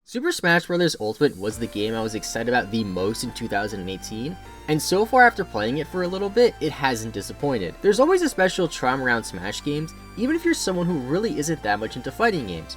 Super Smash Bros. Ultimate was the game I was excited about the most in 2018, and so far after playing it for a little bit, it hasn't disappointed. There's always a special charm around Smash games, even if you're someone who really isn't that much into fighting games.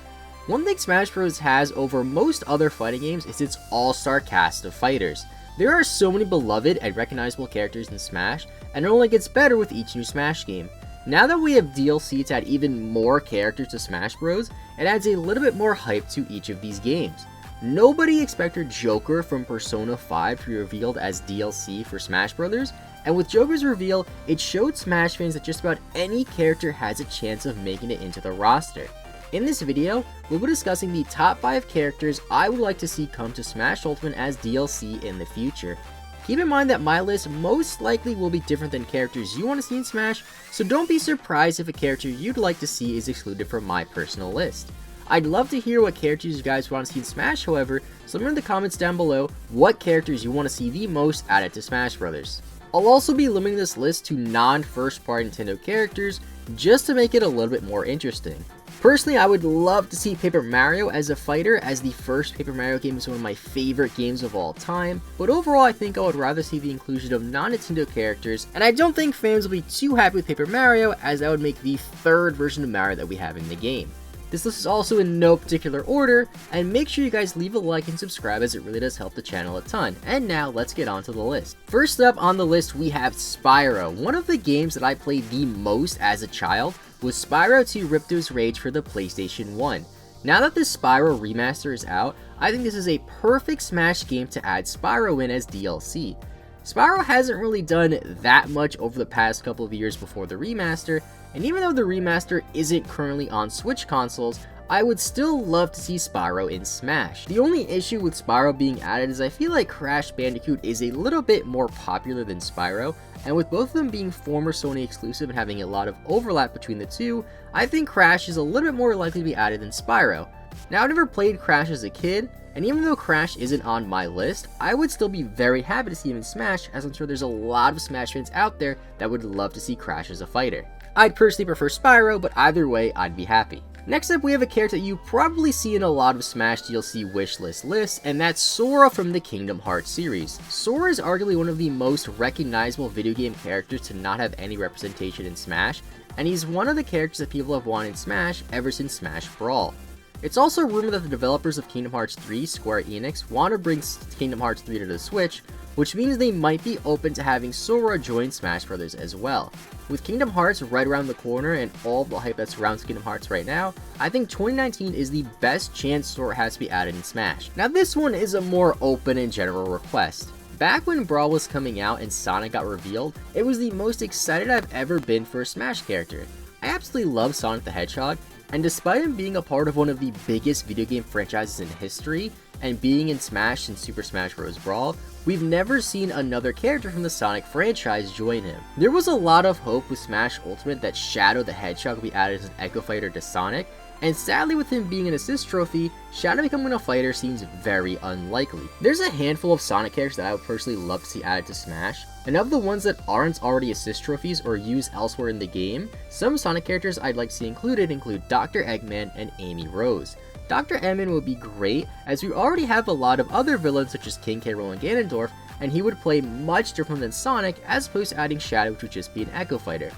One thing Smash Bros. Has over most other fighting games is its all-star cast of fighters. There are so many beloved and recognizable characters in Smash, and it only gets better with each new Smash game. Now that we have DLC to add even more characters to Smash Bros, it adds a little bit more hype to each of these games. Nobody expected Joker from Persona 5 to be revealed as DLC for Smash Bros, and with Joker's reveal, it showed Smash fans that just about any character has a chance of making it into the roster. In this video, we'll be discussing the top 5 characters I would like to see come to Smash Ultimate as DLC in the future. Keep in mind that my list most likely will be different than characters you want to see in Smash, so don't be surprised if a character you'd like to see is excluded from my personal list. I'd love to hear what characters you guys want to see in Smash, however, so let me know in the comments down below what characters you want to see the most added to Smash Bros. I'll also be limiting this list to non-first party Nintendo characters, just to make it a little bit more interesting. Personally, I would love to see Paper Mario as a fighter, as the first Paper Mario game is one of my favorite games of all time, but overall I think I would rather see the inclusion of non-Nintendo characters, and I don't think fans will be too happy with Paper Mario, as that would make the third version of Mario that we have in the game. This list is also in no particular order, and make sure you guys leave a like and subscribe as it really does help the channel a ton. And now, let's get on to the list. First up on the list we have Spyro. One of the games that I played the most as a child was Spyro 2 Ripto's Rage for the PlayStation 1. Now that this Spyro remaster is out, I think this is a perfect Smash game to add Spyro in as DLC. Spyro hasn't really done that much over the past couple of years before the remaster, and even though the remaster isn't currently on Switch consoles, I would still love to see Spyro in Smash. The only issue with Spyro being added is I feel like Crash Bandicoot is a little bit more popular than Spyro, and with both of them being former Sony exclusive and having a lot of overlap between the two, I think Crash is a little bit more likely to be added than Spyro. Now, I've never played Crash as a kid, and even though Crash isn't on my list, I would still be very happy to see him in Smash, as I'm sure there's a lot of Smash fans out there that would love to see Crash as a fighter. I'd personally prefer Spyro, but either way, I'd be happy. Next up, we have a character that you probably see in a lot of Smash DLC wishlist lists, and that's Sora from the Kingdom Hearts series. Sora is arguably one of the most recognizable video game characters to not have any representation in Smash, and he's one of the characters that people have wanted in Smash ever since Smash Brawl. It's also rumored that the developers of Kingdom Hearts 3, Square Enix, want to bring Kingdom Hearts 3 to the Switch, which means they might be open to having Sora join Smash Bros. As well. With Kingdom Hearts right around the corner and all the hype that surrounds Kingdom Hearts right now, I think 2019 is the best chance Sora has to be added in Smash. Now this one is a more open and general request. Back when Brawl was coming out and Sonic got revealed, it was the most excited I've ever been for a Smash character. I absolutely love Sonic the Hedgehog, and despite him being a part of one of the biggest video game franchises in history, and being in Smash and Super Smash Bros. Brawl, we've never seen another character from the Sonic franchise join him. There was a lot of hope with Smash Ultimate that Shadow the Hedgehog would be added as an Echo Fighter to Sonic, and sadly with him being an assist trophy, Shadow becoming a fighter seems very unlikely. There's a handful of Sonic characters that I would personally love to see added to Smash, and of the ones that aren't already assist trophies or used elsewhere in the game, some Sonic characters I'd like to see included include Dr. Eggman and Amy Rose. Dr. Eggman would be great, as we already have a lot of other villains such as King K. Rool and Ganondorf, and he would play much different than Sonic as opposed to adding Shadow, which would just be an Echo Fighter.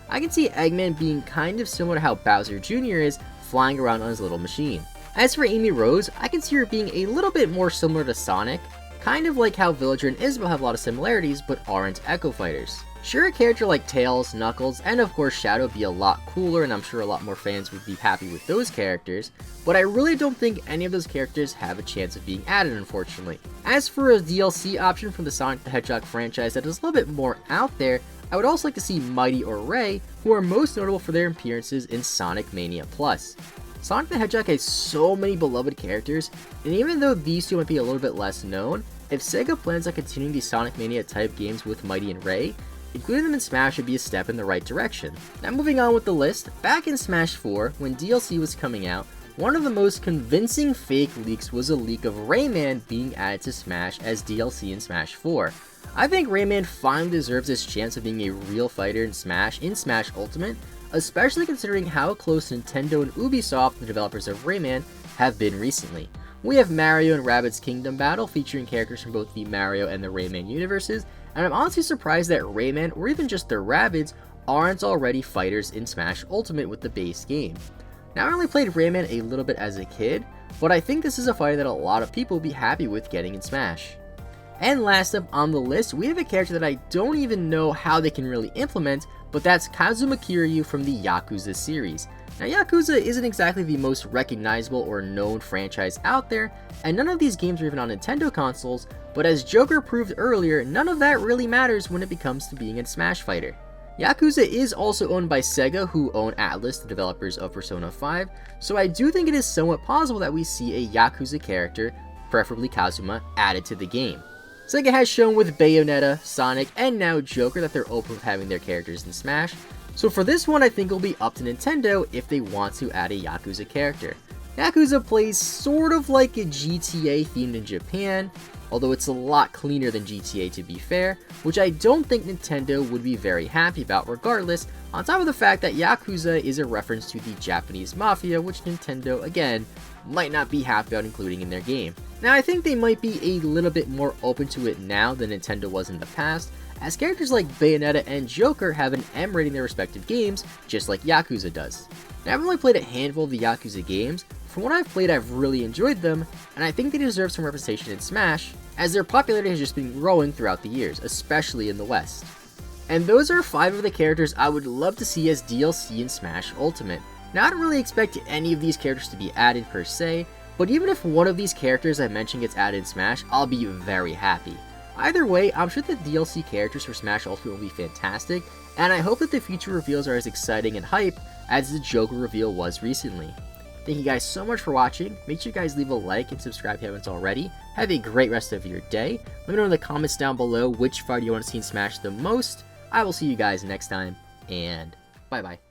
I can see Eggman being kind of similar to how Bowser Jr. is, flying around on his little machine. As for Amy Rose, I can see her being a little bit more similar to Sonic, kind of like how Villager and Isabelle have a lot of similarities but aren't Echo Fighters. Sure, a character like Tails, Knuckles, and of course Shadow would be a lot cooler, and I'm sure a lot more fans would be happy with those characters, but I really don't think any of those characters have a chance of being added, unfortunately. As for a DLC option for the Sonic the Hedgehog franchise that is a little bit more out there, I would also like to see Mighty or Ray, who are most notable for their appearances in Sonic Mania Plus. Sonic the Hedgehog has so many beloved characters, and even though these two might be a little bit less known, if Sega plans on continuing these Sonic Mania type games with Mighty and Ray, including them in Smash would be a step in the right direction. Now moving on with the list, back in Smash 4, when DLC was coming out, one of the most convincing fake leaks was a leak of Rayman being added to Smash as DLC in Smash 4. I think Rayman finally deserves his chance of being a real fighter in Smash Ultimate, especially considering how close Nintendo and Ubisoft, the developers of Rayman, have been recently. We have Mario and Rabbids Kingdom Battle, featuring characters from both the Mario and the Rayman universes, and I'm honestly surprised that Rayman, or even just the Rabbids, aren't already fighters in Smash Ultimate with the base game. Now, I only played Rayman a little bit as a kid, but I think this is a fighter that a lot of people will be happy with getting in Smash. And last up on the list, we have a character that I don't even know how they can really implement, but that's Kazuma Kiryu from the Yakuza series. Now, Yakuza isn't exactly the most recognizable or known franchise out there, and none of these games are even on Nintendo consoles, but as Joker proved earlier, none of that really matters when it comes to being a Smash fighter. Yakuza is also owned by Sega, who own Atlus, the developers of Persona 5, so I do think it is somewhat possible that we see a Yakuza character, preferably Kazuma, added to the game. Sega has shown with Bayonetta, Sonic, and now Joker that they're open with having their characters in Smash, so for this one I think it'll be up to Nintendo if they want to add a Yakuza character. Yakuza plays sort of like a GTA themed in Japan, although it's a lot cleaner than GTA to be fair, which I don't think Nintendo would be very happy about regardless, on top of the fact that Yakuza is a reference to the Japanese Mafia, which Nintendo, again, might not be happy about including in their game. Now, I think they might be a little bit more open to it now than Nintendo was in the past, as characters like Bayonetta and Joker have an M rating in their respective games, just like Yakuza does. Now, I've only played a handful of the Yakuza games. From what I've played, I've really enjoyed them, and I think they deserve some representation in Smash, as their popularity has just been growing throughout the years, especially in the West. And those are 5 of the characters I would love to see as DLC in Smash Ultimate. Now, I don't really expect any of these characters to be added per se, but even if one of these characters I mentioned gets added in Smash, I'll be very happy. Either way, I'm sure the DLC characters for Smash Ultimate will be fantastic, and I hope that the future reveals are as exciting and hype as the Joker reveal was recently. Thank you guys so much for watching. Make sure you guys leave a like and subscribe if you haven't already. Have a great rest of your day. Let me know in the comments down below which fighter you want to see in Smash the most. I will see you guys next time, and bye bye.